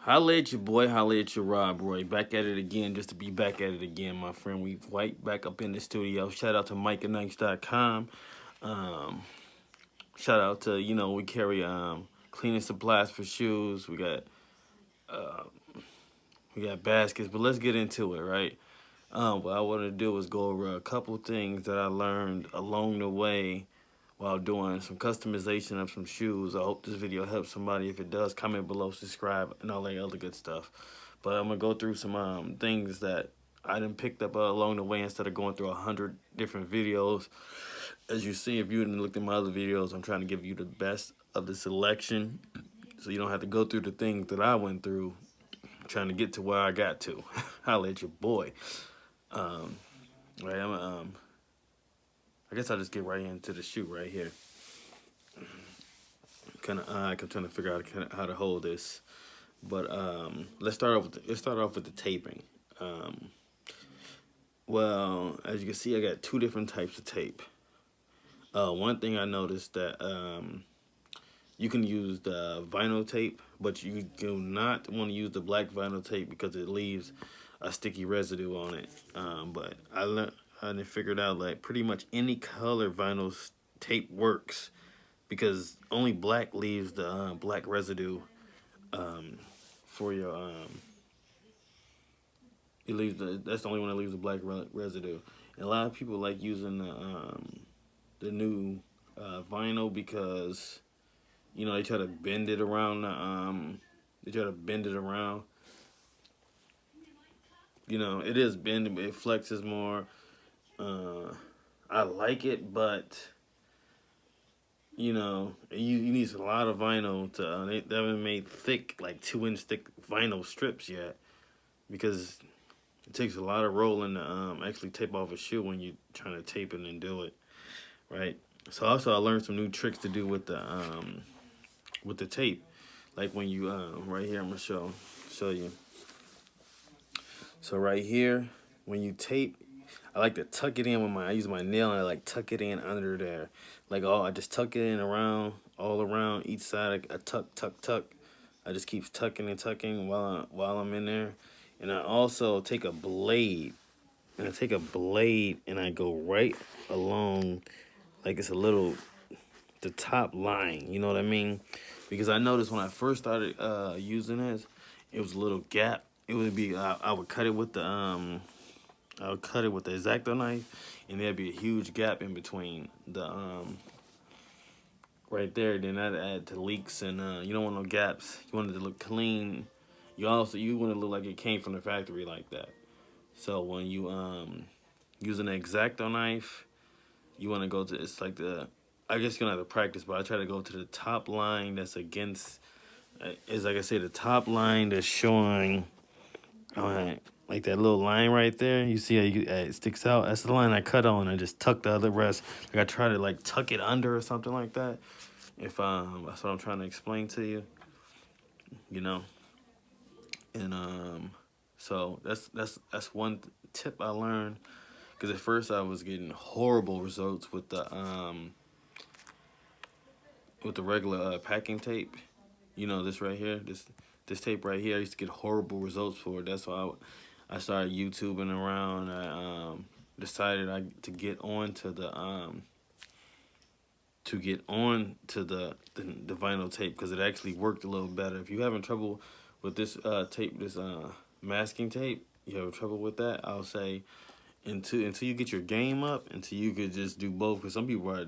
Holla at your boy, holla at your Rob Roy. Back at it again, just to be back at it again, my friend. We right back up in the studio. Shout out to mikeandnikes.com. Um, Shout out to, we carry cleaning supplies for shoes. Uh, we got baskets, but let's get into it, right? What I want to do is go over a couple things that I learned along the way while doing some customization of some shoes. I hope this video helps somebody. If it does, comment below, subscribe, and all that other good stuff. But I'm gonna go through some things that I done picked up along the way instead of going through 100 different videos. As you see, if you didn't look at my other videos, I'm trying to give you the best of the selection, so you don't have to go through the things that I went through trying to get to where I got to. Holla at your boy. Um, right, I guess I'll just get right into the shoe right here. I'm trying to figure out how to hold this, but let's start off with the taping. Um, well, as you can see, I got two different types of tape. One thing I noticed that you can use the vinyl tape, but you do not want to use the black vinyl tape because it leaves a sticky residue on it. But I figured out like pretty much any color vinyl tape works because only black leaves the black residue for your that's the only one that leaves the black residue. And a lot of people like using the new vinyl because they try to bend it around they try to bend it around. It is bending, but it flexes more. I like it, but you need a lot of vinyl to. They haven't made thick, like 2-inch thick vinyl strips yet, because it takes a lot of rolling to actually tape off a shoe when you're trying to tape it and do it, right? So also I learned some new tricks to do with the tape, like when you right here I'm gonna show you. So right here, when you tape, I like to tuck it in with I use my nail and I like tuck it in under there. I just tuck it in all around each side. I tuck. I just keep tucking and tucking while I'm in there. And I also take a blade, and I go right along, like it's the top line, you know what I mean? Because I noticed when I first started using this, it was a little gap. It would be, I would cut it with the X-Acto knife, and there'd be a huge gap in between the right there. Then I'd add to leaks, and you don't want no gaps. You want it to look clean. You want it to look like it came from the factory like that. So when you using an X-Acto knife, you want to go to, it's like I guess you're gonna have to practice, but I try to go to the top line that's against, is like I say, the top line that's showing. Like that little line right there, you see how it sticks out? That's the line I cut on. I just tuck the other rest. Like I try to like tuck it under or something like that. If that's what I'm trying to explain to you, And so that's one tip I learned, because at first I was getting horrible results with the regular packing tape. This right here, this tape right here, I used to get horrible results for it. That's why I started YouTubing around. I decided to get on to the the vinyl tape, because it actually worked a little better. If you're having trouble with this tape, this masking tape, you have trouble with that, I'll say until you get your game up, until you could just do both. Because some people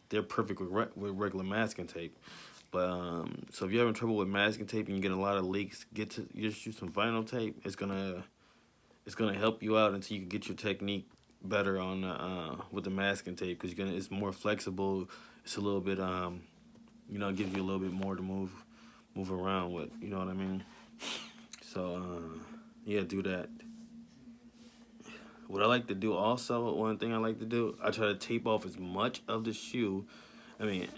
they're perfect with regular masking tape. But so if you're having trouble with masking tape and you get a lot of leaks, you just use some vinyl tape. It's gonna help you out until you can get your technique better on with the masking tape, because it's more flexible. It's a little bit it gives you a little bit more to move around with. You know what I mean? So yeah, do that. What I like to do also, one thing I like to do, I try to tape off as much of the shoe. I think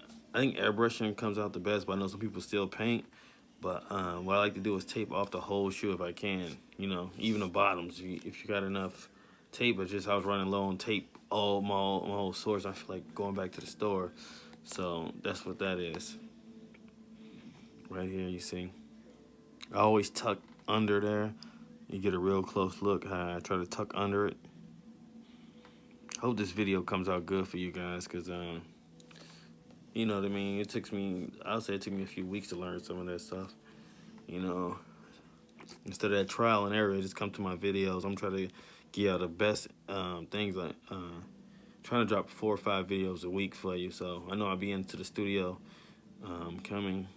airbrushing comes out the best, but I know some people still paint. But what I like to do is tape off the whole shoe if I can. Even the bottoms. If you got enough tape, but just I was running low on tape all my whole source. I feel like going back to the store. So that's what that is. Right here, you see. I always tuck under there. You get a real close look how I try to tuck under it. Hope this video comes out good for you guys, because you know what I mean, it took me, I'll say it took me a few weeks to learn some of that stuff. You know, instead of that trial and error, just come to my videos. I'm trying to get out the best things, like trying to drop 4 or 5 videos a week for you. So I know I'll be into the studio coming.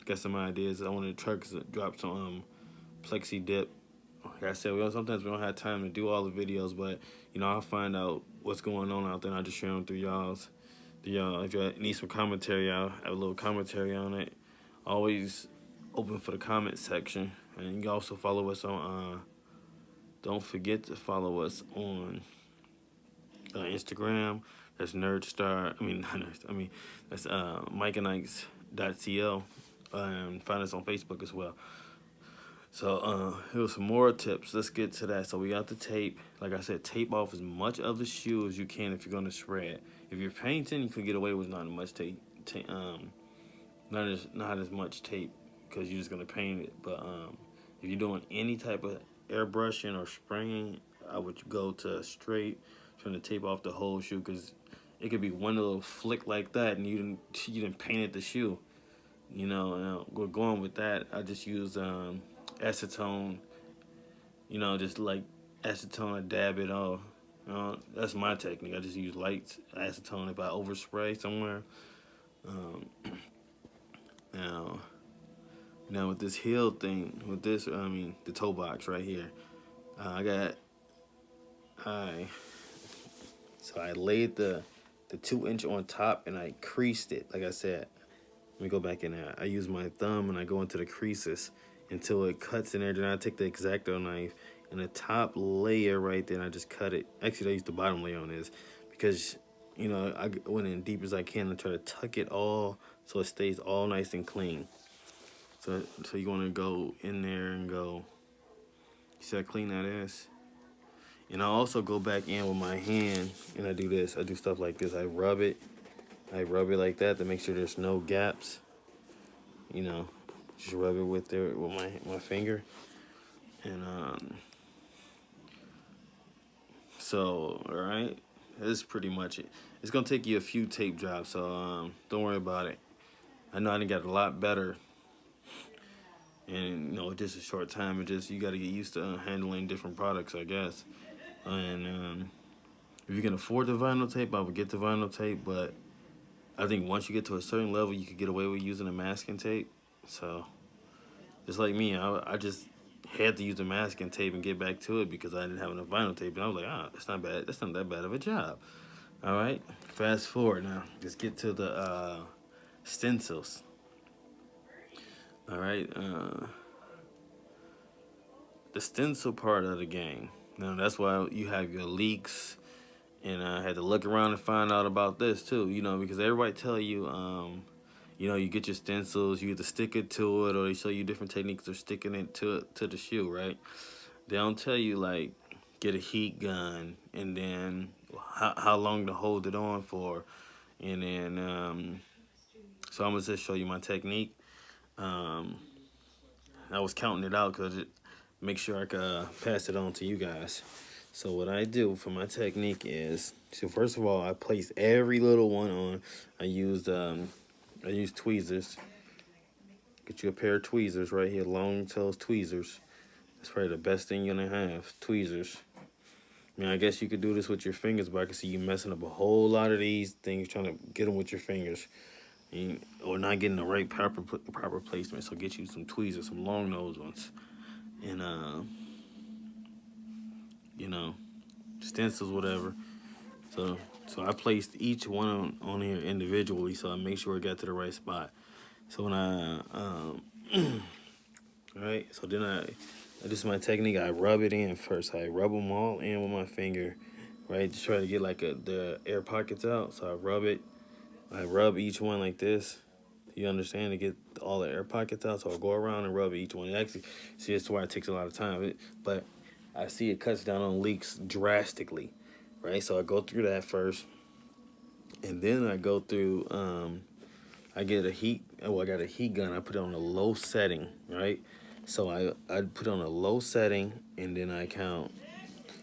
Got some ideas. I want to try to drop some plexi dip. Like I said, sometimes we don't have time to do all the videos, but you know, I'll find out what's going on out there, and I'll just share them through y'all's. If you need some commentary, I'll have a little commentary on it. Always open for the comment section, and you can also follow us on. Don't forget to follow us on Instagram. That's Nerdstar. I mean, not Nerd. I mean, that's mikeandnikes.co. And find us on Facebook as well. So here are some more tips. Let's get to that. So we got the tape. Like I said, tape off as much of the shoe as you can if you're gonna shred. If you're painting, you could get away with not much tape. Not as much tape, because you're just gonna paint it. But if you're doing any type of airbrushing or spraying, I would go to straight, trying to tape off the whole shoe, because it could be one little flick like that, and you didn't painted the shoe. You know, we're going with that. I just use acetone. You know, just like acetone, I dab it off. That's my technique. I just use light acetone if I overspray somewhere. Now with this heel thing, with this, the toe box right here, so I laid the 2-inch on top, and I creased it. Like I said, let me go back in there. I use my thumb and I go into the creases until it cuts in there. Then I take the X-Acto knife and the top layer right there, and I just cut it. Actually, I use the bottom layer on this because, you know, I went in deep as I can and try to tuck it all so it stays all nice and clean. So you want to go in there and go, you see how clean that is? And I also go back in with my hand and I do this. I do stuff like this. I rub it like that to make sure there's no gaps. You know, just rub it with my finger. And so, all right, this is pretty much it. It's gonna take you a few tape jobs, so don't worry about it. I know I done got a lot better, and you know, just a short time. You got to get used to handling different products, I guess. And if you can afford the vinyl tape, I would get the vinyl tape, but I think once you get to a certain level, you could get away with using a masking tape. So, just like me, I just had to use the masking tape and get back to it because I didn't have enough vinyl tape. And I was like, that's not bad. That's not that bad of a job. All right, fast forward now. Just get to the stencils. All right, the stencil part of the game. Now, that's why you have your leaks. And I had to look around and find out about this too, you know, because everybody tell you, you know, you get your stencils, you either stick it to it or they show you different techniques of sticking it to the shoe, right? They don't tell you, like, get a heat gun and then how long to hold it on for. And then, so I'm going to just show you my technique. I was counting it out because make sure I could pass it on to you guys. So what I do for my technique is, so first of all, I place every little one on. I use tweezers. Get you a pair of tweezers right here, long toes tweezers. That's probably the best thing you're gonna have, tweezers. I mean, I guess you could do this with your fingers, but I can see you messing up a whole lot of these things trying to get them with your fingers, or not getting the right proper placement. So get you some tweezers, some long nose ones, and you know, stencils, whatever. So I placed each one on here individually, so I make sure it got to the right spot. So when all right, so then this is my technique. I rub it in first. I rub them all in with my finger, right? Just try to get like the air pockets out. So I rub each one like this. You understand, to get all the air pockets out. So I go around and rub each one. Actually, see, that's why it takes a lot of time. But I see it cuts down on leaks drastically, right? So I go through that first, and then I go through. I got a heat gun. I put it on a low setting, right? So I put on a low setting, and then I count.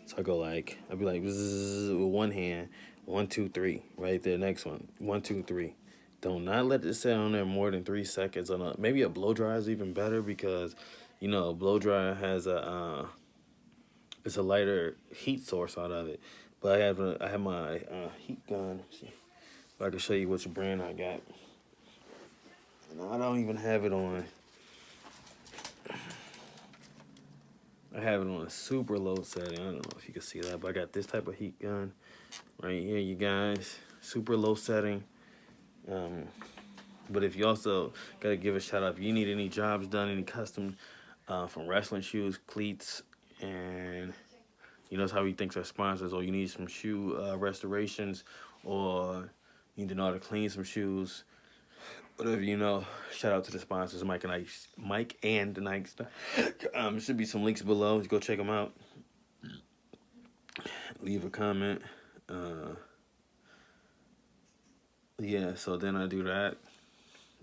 So I go like, I'd be like, with one hand, 1, 2, 3, right there. Next one, 1, 2, 3. Do not let it sit on there more than 3 seconds. Maybe a blow dryer is even better because, a blow dryer has it's a lighter heat source out of it. But I have my heat gun. See if I can show you which brand I got. And I don't even have it on. I have it on a super low setting. I don't know if you can see that, but I got this type of heat gun right here, you guys. Super low setting. But if you also gotta give a shout out, if you need any jobs done, any custom from wrestling shoes, cleats, and that's how he thinks our sponsors, or you need some shoe restorations, or you need to know how to clean some shoes, whatever shout out to the sponsors, Mike and Nikes. There should be some links below. Go check them out. Leave a comment. Yeah, so then I do that,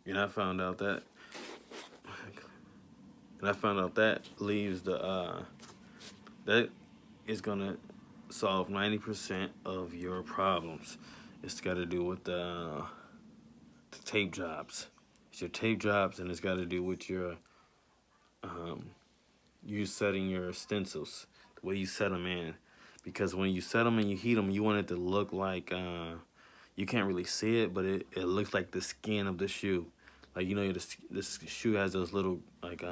and I found out that leaves that is gonna solve 90% of your problems. It's got to do with the tape jobs. It's your tape jobs, and it's got to do with your you setting your stencils, the way you set them in. Because when you set them and you heat them, you want it to look like you can't really see it, but it looks like the skin of the shoe. Like this shoe has those little like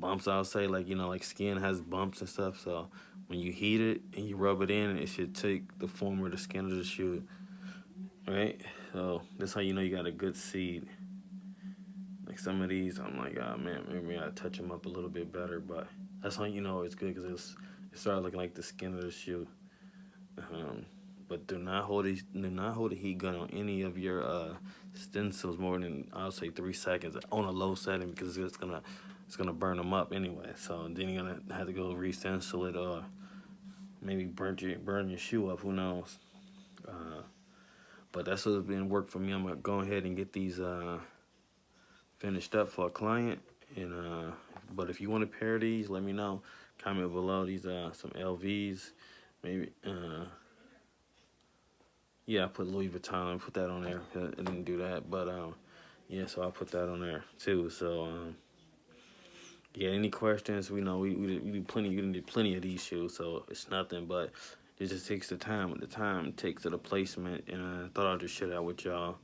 bumps, I'll say, like skin has bumps and stuff. So when you heat it and you rub it in, it should take the form of the skin of the shoe, right? So that's how you got a good seed. Like some of these, I'm like, oh man, maybe I touch them up a little bit better, but that's how it's good, because it started looking like the skin of the shoe. But do not hold a heat gun on any of your stencils more than, I'll say, 3 seconds on a low setting, because it's gonna burn them up anyway. So then you're gonna have to go re-stencil it, or maybe burn your shoe up. Who knows? But that's what's been work for me. I'm gonna go ahead and get these finished up for a client. And but if you want a pair of these, let me know. Comment below. These some LVs, maybe. Yeah, I put Louis Vuitton. I put that on there. I didn't do that, but yeah. So I'll put that on there too. So yeah. Any questions? We know we did plenty. You did plenty of these shoes, so it's nothing. But it just takes the time. The time takes to the placement, and I thought I'd just share that with y'all.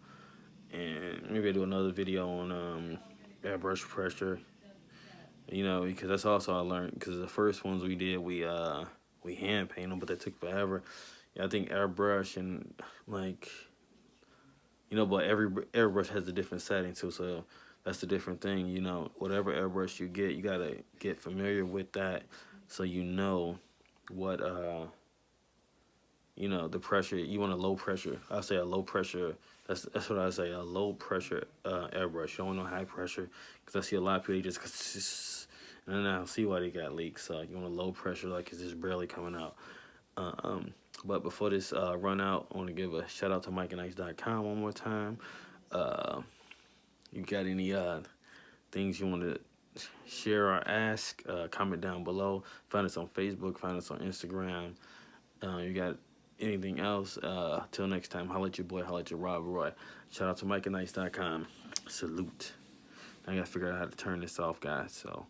And maybe I'll do another video on airbrush pressure. Because that's also I learned. Because the first ones we did, we hand paint them, but that took forever. Yeah, I think airbrush and but every airbrush has a different setting too. So that's the different thing. Whatever airbrush you get, you gotta get familiar with that, so what the pressure. You want a low pressure. I say a low pressure. That's what I say. A low pressure airbrush. You don't want no high pressure, because I see a lot of people just and then I'll see why they got leaks. So you want a low pressure, like it's just barely coming out. But before this run out, I want to give a shout out to mikeandnikes.com one more time. You got any things you want to share or ask? Comment down below. Find us on Facebook. Find us on Instagram. You got anything else? Till next time, holla at your boy, holla at your Rob Roy. Shout out to mikeandnikes.com. Salute. I gotta figure out how to turn this off, guys. So.